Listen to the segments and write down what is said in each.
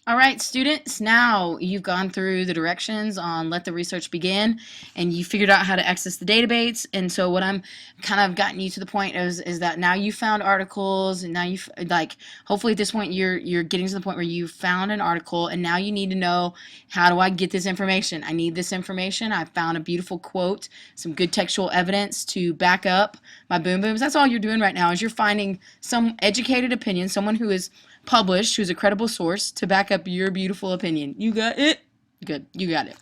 All right, students, now you've gone through the directions on Let the Research Begin, and you figured out how to access the database. And so what I'm kind of gotten you to the point is that now you found articles, and now you've, like, hopefully at this point you're getting to the point where you found an article, and now you need to know, how do I get this information? I need this information. I found a beautiful quote, some good textual evidence to back up my boom booms. That's all you're doing right now, is you're finding some educated opinion, someone who is published, who's a credible source, to back up your beautiful opinion. You got it? Good. You got it.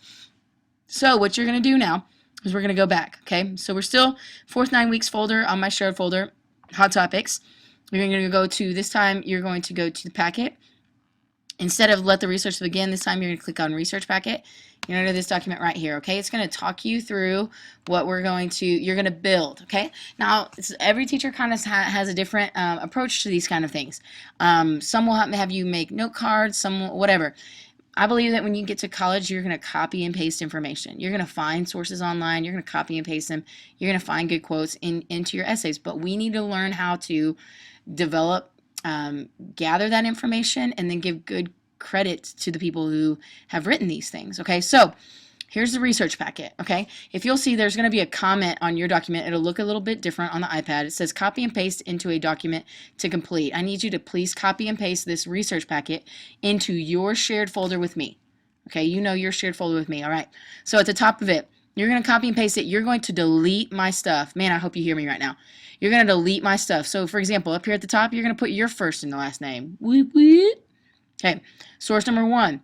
So what you're going to do now is we're going to go back, okay? So we're still 4th 9 weeks folder on my shared folder, Hot Topics. You're going to go to, this time, you're going to go to the packet. Instead of Let the Research Begin, this time you're going to click on Research Packet. You're going to this document right here, okay? It's going to talk you through what you're going to build, okay? Now, every teacher kind of has a different approach to these kind of things. Some will have you make note cards, some whatever. I believe that when you get to college, you're going to copy and paste information. You're going to find sources online. You're going to copy and paste them. You're going to find good quotes into your essays. But we need to learn how to develop, gather that information, and then give good credit to the people who have written these things. Okay, so here's the research packet. Okay, if you'll see, there's going to be a comment on your document. It'll look a little bit different on the iPad. It says copy and paste into a document to complete. I need you to please copy and paste this research packet into your shared folder with me. Okay, you know your shared folder with me. All right, so at the top of it, you're going to copy and paste it. You're going to delete my stuff. Man, I hope you hear me right now. You're going to delete my stuff. So, for example, up here at the top, you're going to put your first and last name. Okay, source number 1.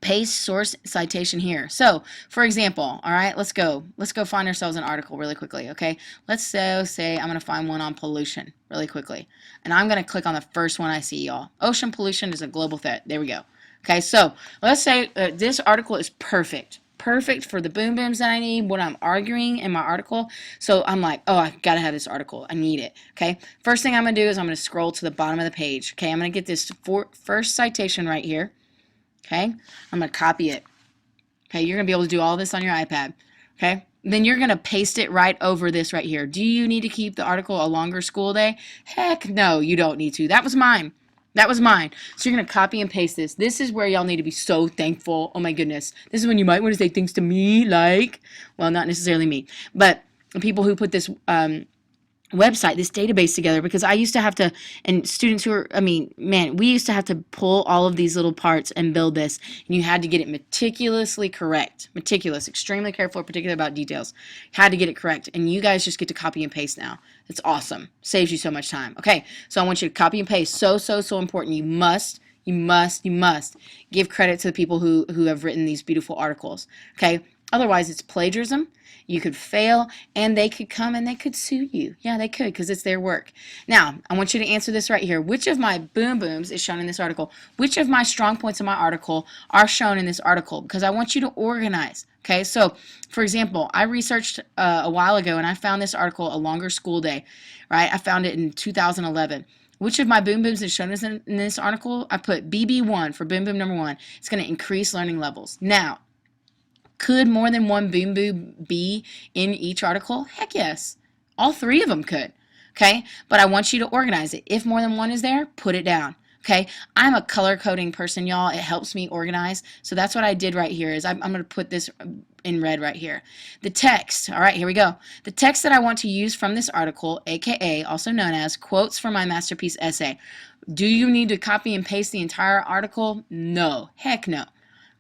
Paste source citation here. So, for example, all right, let's go find ourselves an article really quickly, okay? Let's say I'm going to find one on pollution really quickly. And I'm going to click on the first one I see, y'all. Ocean pollution is a global threat. There we go. Okay, so let's say this article is perfect for the boom booms that I need, what I'm arguing in my article. So I'm like, oh, I gotta have this article. I need it. Okay. First thing I'm gonna do is I'm gonna scroll to the bottom of the page. Okay. I'm gonna get this first citation right here. Okay. I'm gonna copy it. Okay. You're gonna be able to do all this on your iPad. Okay. Then you're gonna paste it right over this right here. Do you need to keep the article a longer school day? Heck no, you don't need to. That was mine. That was mine. So you're going to copy and paste this. This is where y'all need to be so thankful. Oh my goodness. This is when you might want to say things to me like, well, not necessarily me, but the people who put this website, this database together, because I used to have to, and students who are, I mean, man, we used to have to pull all of these little parts and build this, and you had to get it meticulously correct. Meticulous, extremely careful, particular about details. Had to get it correct, and you guys just get to copy and paste now. It's awesome. Saves you so much time. Okay, so I want you to copy and paste. So important. You must give credit to the people who have written these beautiful articles. Okay, otherwise it's plagiarism. You could fail, and they could come and they could sue you. Yeah, they could, because it's their work. Now, I want you to answer this right here. Which of my boom booms is shown in this article? Which of my strong points in my article are shown in this article? Because I want you to organize. Okay, so, for example, I researched a while ago, and I found this article, A Longer School Day, right? I found it in 2011. Which of my boom booms is shown in this article? I put BB1 for boom boom number 1. It's going to increase learning levels. Now, could more than one boom boom be in each article? Heck yes. All 3 of them could. Okay? But I want you to organize it. If more than one is there, put it down. Okay? I'm a color coding person, y'all. It helps me organize. So that's what I did right here is I'm going to put this in red right here. The text. All right, here we go. The text that I want to use from this article, aka also known as quotes from my masterpiece essay. Do you need to copy and paste the entire article? No. Heck no.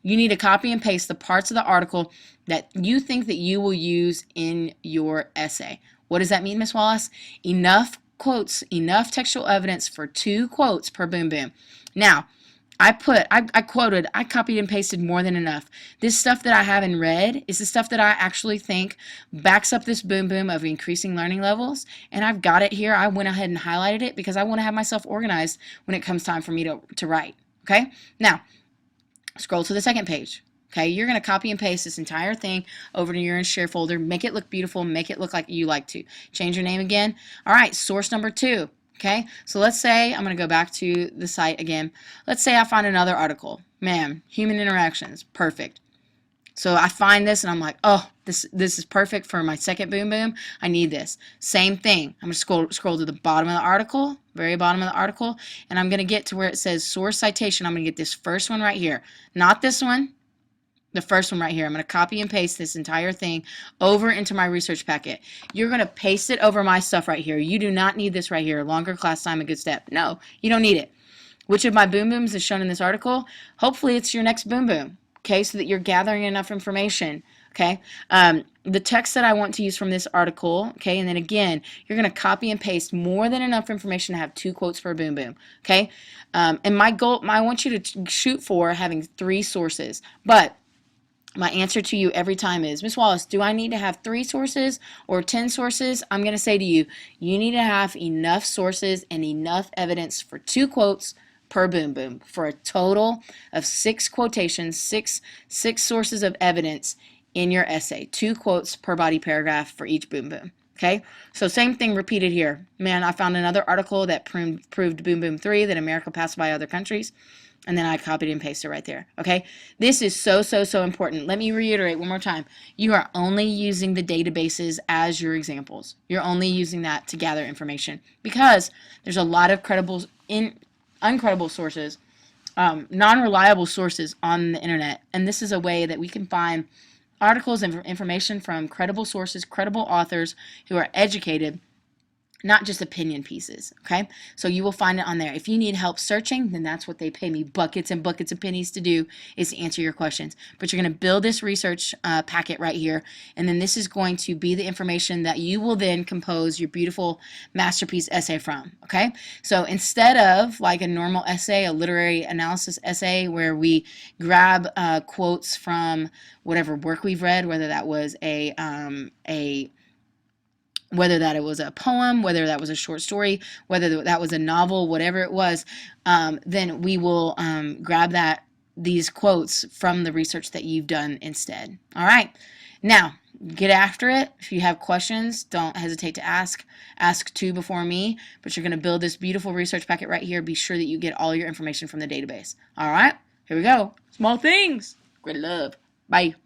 You need to copy and paste the parts of the article that you think that you will use in your essay. What does that mean, Miss Wallace? Enough quotes, enough textual evidence for 2 quotes per boom boom. Now, I copied and pasted more than enough. This stuff that I have in red is the stuff that I actually think backs up this boom boom of increasing learning levels, and I've got it here. I went ahead and highlighted it because I want to have myself organized when it comes time for me to write. Okay? Now, scroll to the second page. Okay, you're going to copy and paste this entire thing over to your share folder. Make it look beautiful. Make it look like you like to. Change your name again. All right, source number 2. Okay, so let's say I'm going to go back to the site again. Let's say I find another article. Man, human interactions. Perfect. So I find this and I'm like, oh, this is perfect for my second boom boom. I need this. Same thing. I'm going to scroll to the bottom of the article, very bottom of the article, and I'm going to get to where it says source citation. I'm going to get this first one right here. Not this one. The first one right here. I'm going to copy and paste this entire thing over into my research packet. You're going to paste it over my stuff right here. You do not need this right here. Longer class time, a good step. No, you don't need it. Which of my boom booms is shown in this article? Hopefully it's your next boom boom, okay, so that you're gathering enough information, okay? The text that I want to use from this article, okay, and then again, you're going to copy and paste more than enough information to have 2 quotes per boom boom, okay? And my goal, I want you to shoot for having 3 sources, but my answer to you every time is, Miss Wallace, do I need to have 3 sources or 10 sources? I'm going to say to you, you need to have enough sources and enough evidence for 2 quotes per boom boom for a total of 6 quotations, six sources of evidence in your essay. 2 quotes per body paragraph for each boom boom. Okay, so same thing repeated here. Man, I found another article that proved boom boom 3 that America passed by other countries. And then I copied and pasted right there. Okay, this is so important. Let me reiterate one more time. You are only using the databases as your examples. You're only using that to gather information because there's a lot of uncredible sources, non-reliable sources on the internet, and this is a way that we can find articles and information from credible sources, credible authors who are educated, not just opinion pieces, okay? So you will find it on there. If you need help searching, then that's what they pay me buckets and buckets of pennies to do, is to answer your questions. But you're going to build this research packet right here, and then this is going to be the information that you will then compose your beautiful masterpiece essay from, okay? So instead of like a normal essay, a literary analysis essay, where we grab quotes from whatever work we've read, whether that was whether that it was a poem, whether that was a short story, whether that was a novel, whatever it was, then we will grab these quotes from the research that you've done instead. All right. Now, get after it. If you have questions, don't hesitate to ask. Ask 2 before me, but you're going to build this beautiful research packet right here. Be sure that you get all your information from the database. All right. Here we go. Small things. Great love. Bye.